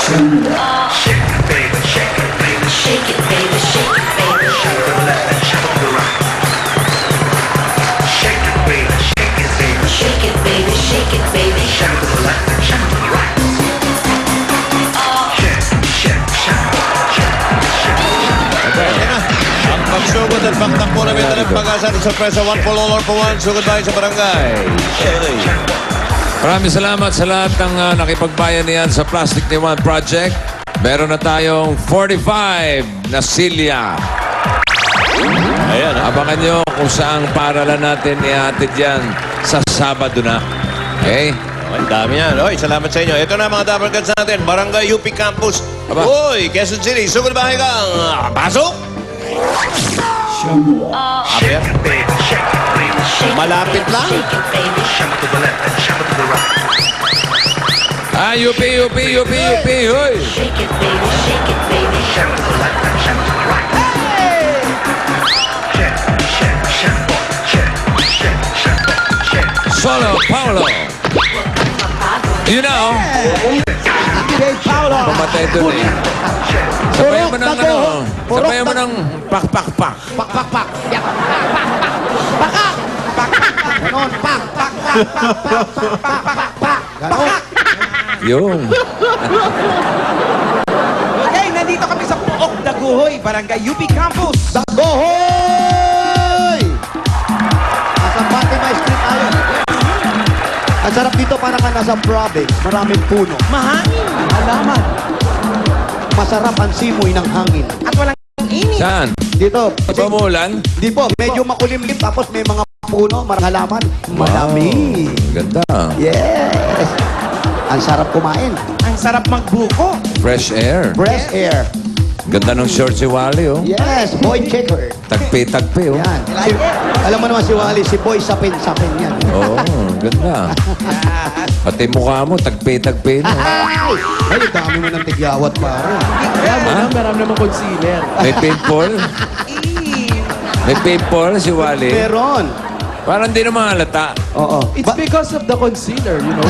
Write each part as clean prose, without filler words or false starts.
Shake it, baby, shake it, baby. Shake it, baby, shake it, baby. Shake to the left and shake to the right. Shake it, baby, shake it, baby. Shake it, baby, shake it, baby. Shake to the left and shake to the right. Shake, shake, shake, shake. Ang pagsugod at pagtakbo na bita ng pag-asa sa sorpresa 1 for all or for 1. Sugod tayo sa barangay. Maraming salamat sa lahat ng nakipagbayan niyan sa Plastic ni Juan Project. Meron na tayong 45 na silya. Ayan, ha? Abangan nyo kung saang paralan natin ihatid yan sa Sabado na. Okay? Ang dami yan. Oy, salamat sa inyo. Ito na mga Dapper Cats natin. Barangay UP Campus. Aba. Uy, Quezon City. Sugod bahay kang pasok. Shake it, baby, shake it, baby. Malapit lang. Shake it, baby. Shake to the left and shake to the right. UP, UP, UP, UP, hoy! Shake it, baby, shake it, baby. Shake to the left and shake to the right. Shake, shake, shake, shake, shake, shake, shake. Solo, Paulo! You know, pumatay dun eh. Sabayan mo ng ano, sabayan mo ng pak-pak-pak. Pak. Yak. Pak. Ganon. Pak. Ganon. Yun. Okay, nandito kami sa Puok, Daguhoy, Barangay UP Campus. Dagohoy! Nasa Fatima Street tayo. Ang sarap dito para ka nasa province. Maraming puno. Mahangin. Halaman. Masarap ang simoy ng hangin. At walang init. Saan? Dito, Di ba umulan? di po, medyo makulimlim tapos may mga puno, marang halaman. Madami. Ganda. Yes! Ang sarap kumain. Ang sarap magbuko. Fresh air. Fresh air. Ganda ng short si Wally, oh. Yes, boy checker. Tagpi-tagpi, oh. Yan. Alam mo naman si Wally, si boy sapin-sapin yan. Oo, ganda. Pati mukha mo, tagpi-tagpi na. Ay, ang dami mo ng tigyawat, pare. Meron naman concealer. May pimple? May pimple si Wally? Meron. Parang di naman halata. Oo. It's because of the concealer, you know.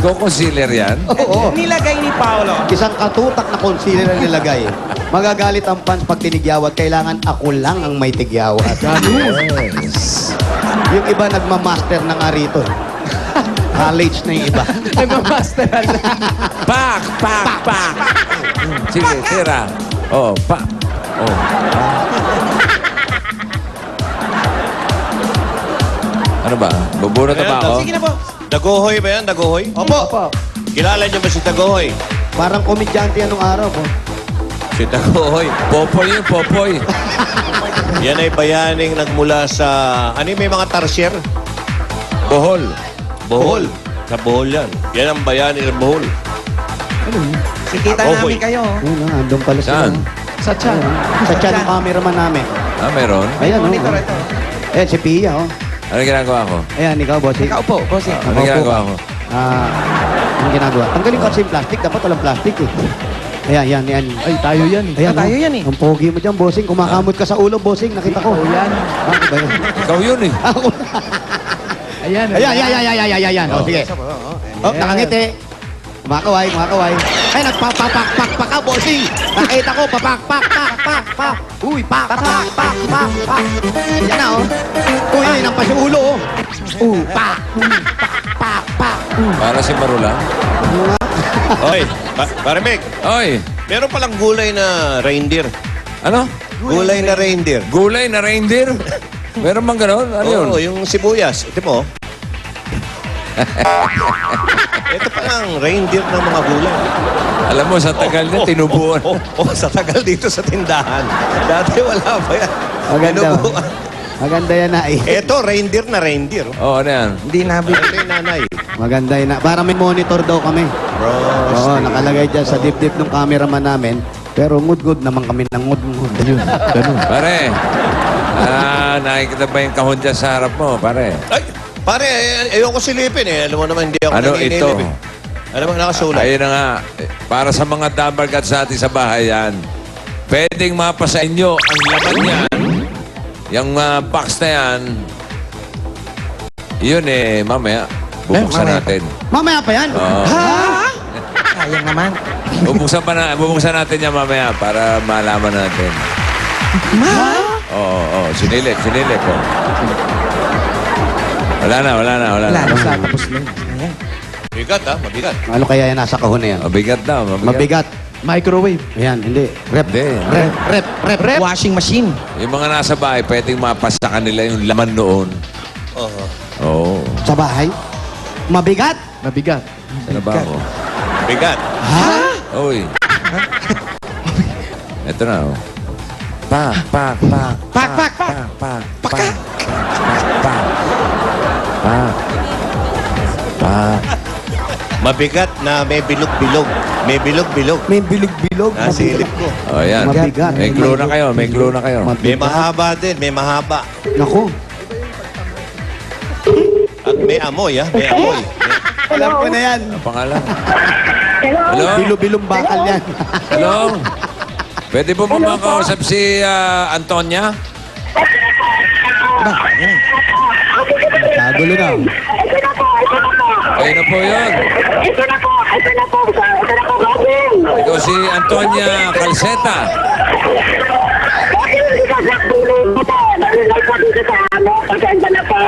Nagko-concealer yan? Oo. Nilagay ni Paolo. Isang katutak na concealer ang nilagay. Magagalit ang fans pag tinigyawat. Kailangan ako lang ang may tigyawat. Yes. Yung iba nagmamaster na nga rito. College na yung iba. Nagmamasteran. Pak! Pak! Pak! Sige, tira. Oh, pak. Oh. Ano ba? Bubunot na ba ako? Sige na po. Dagohoy ba yan? Dagohoy? Opo. Kilala niyo ba si Dagohoy? Parang komedyante anong araw po. Si Dagohoy. Popoy yun, Popoy. Yan ay bayaning nagmula sa... Ano yung may mga tarsier? Bohol. Bohol. Sa Bohol yan. Yan ang bayaning ng Bohol. Sikita Ohoy. namin kayo. Ayun na, andun pala sila. Saan? Sa chan. Sa chan ng cameraman namin. Ah, meron? Ayan, Monitor oh. ito. Ayan, si Pia, oh. Ano ginagawa ko? Ayan, ikaw, bossing. Ikaw po, bossing. Ano ginagawa ko? Ang ginagawa. Tanggalin ko kasi yung plastic. Dapat walang plastic, eh. Ayan. Ay, tayo yan eh. Ayan, tayo oh. yan eh. Ang pogi mo dyan, bossing. Kumakamot ka sa ulo, bossing. Nakita ko. yan. Bakit ba yun? Ikaw yun eh. Ayan. Ayan. Oh, sige. Oh, nakangiti. Kumakaway. Ay, nagpapak ka, bossing. Nakita ko, papak. Uy, pak. Yan na, oh. Uy, nampas yung ulo, oh. Pak. Para si Marula. Oy, Parimik, Oy, meron palang gulay na reindeer. ano? Gulay na reindeer. Gulay na reindeer? Meron bang ganon? Ano yun? Oo, yung sibuyas. Ito mo. Ito palang reindeer ng mga gulay. Alam mo, sa tagal na, tinubuan. Sa tagal dito sa tindahan. Dati wala pa yan. Maganda. Tinubuan. Maganda yan, na, Ito, reindeer na reindeer. Oo, ano yan? Hindi nabi. Ito yung nanay. Maganda yan, na. Para may monitor daw kami. Bro, Oo, nakalagay dyan sa dip-dip ng cameraman namin. Pero ngud-ngud naman kami ng ngud-ngud. Ganun. Pare, nakikita ba yung kahon dyan sa harap mo, pare? Ay, pare, ayoko silipin eh. Alam mo naman, hindi ako Ano naninilip ito? eh. Alam mo, nakasulat. Ayun na nga. Para sa mga Dapper Cats natin sa bahay yan, pwedeng mapasa inyo ang laman yan. Yung box na yan, yun mamaya, bubuksan natin. Mamaya pa yan. Oo. Ha? sayang naman. Bubuksan natin yan mamaya para malaman natin. Oo, sinilit. Oh. Wala na. Wala na, tapos na. Ayan. Bigat ha, mabigat. Ano kaya yan nasa kahon na yan? Mabigat daw, Mabigat. Microwave. Ayan, hindi. Rep. Hindi. Rep. Washing machine. Yung mga nasa bahay, pwedeng mapasa kanila yung laman noon. Oo. Oo. Sa bahay? Mabigat? Mabigat. Ano ba ako? Bigat. Uy. Ito na, oh. Pak. Pak. Mabigat na may bilog-bilog. May bilog-bilog. May bilog-bilog. Nasilip ko. Oh, yan. Mabigat. May clue na kayo. May mahaba din, may mahaba. Naku. At may amoy ha, may amoy. Alam ko na yan. Ang pangalan? Hello? Bilo-bilong bakal yan. Hello? Pwede po ba makausap si Antonia? Kagulo na. Kayo na po yun. Ito na po, Bossing. Ikaw si Antonia Calceta. Bossing, hindi ka sakbulong mo po. Nalilay po dito sa ano. Pasensya na po.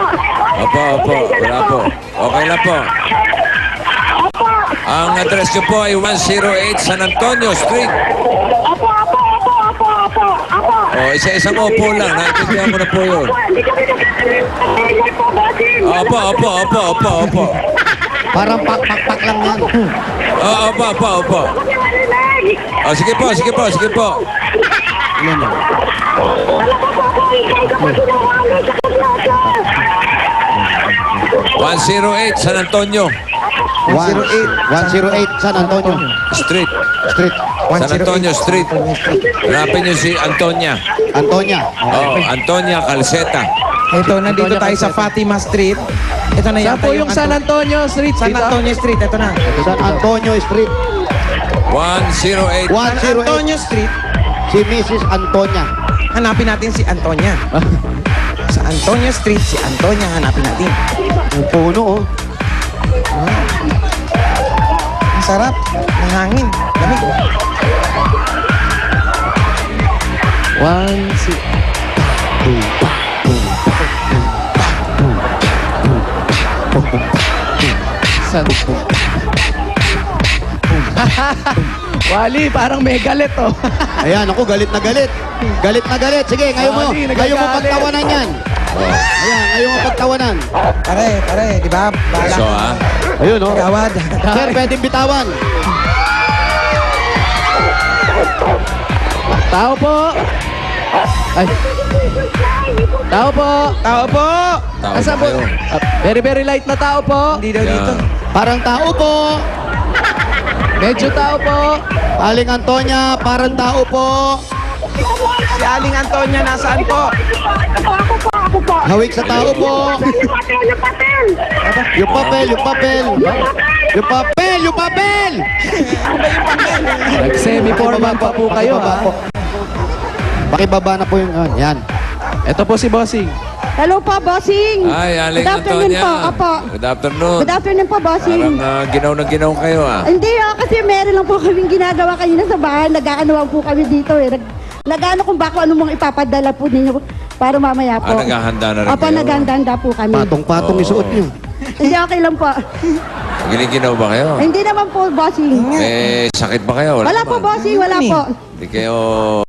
Opo. Wala po. Okay na po. Opo. Ang address niyo po ay 108 San Antonio Street. Opo. O, isa-isang opo lang. Naintindihan ko na po yun. Hindi kami nalilay po, Bossing. Opo. Parang pak lang yan. Opo. Kami nalilay. O, sige po. Yan na. Wala po po, ikay ka po sinawali sa kasyasa. 108 San Antonio 108 San Antonio Street. Street. San Antonio Street. Hanapin niyo si Antonia. Antonia. Oh, Antonia Calceta. Ito, nandito tayo sa Fatima Street. Ito na Saan po yung San Antonio Street? San Antonio Street, ito na. San Antonio Street. 108. 108. San Antonio Street, Si Mrs. Antonia. hanapin natin si Antonia. Sa Antonio Street, si Antonia hanapin natin. Ang puno, oh. Ang sarap ng hangin. Lamig. Wali, parang may galit oh. Ayan, ako, galit na galit. Galit na galit. Sige, ngayon mo. Sorry, Ngayon mo nagagalit. pagtawanan yan. Ayan, ngayon mo pagtawanan. Pare, di ba? Bala. So, ah. Ayun, oh. Gawad. Sir, pwedeng bitawan. Tao po. Ay. Tao po. Tao po! Tao Asa ba po? kayo? Very light na tao po. Hindi daw dito. Yan. Parang tao po. Medyo tao po. Aling Antonia, parang tao po. Si Aling Antonia, nasaan po? Ako po. Hawik sa tao po. Yung papel. Yung papel. Yung papel. Nag-semi-formal pa po kayo Pakibaba ha. po. Pakibaba na po yung, yan. Ito po si Bossing. Hello po, Bossing. Ay, Aling Good afternoon Antonia. po. Opo. Good afternoon. Good afternoon po, Bossing. Parang ginaw na ginaw kayo, ah. Hindi kasi meron lang po kaming ginagawa kanina sa bahay. Nag-aanoan po kami dito eh. Nag-ano kung baka ano mong ipapadala po ninyo para mamaya po. Naghahanda na rin Opo, kayo. naghahanda po kami. Patong-patong isuot niyo. Hindi, okay lang po. Giniginaw ba kayo? Hindi naman po, Bossing. Sakit ba kayo? Wala po, naman. Bossing. Wala po. Hindi kayo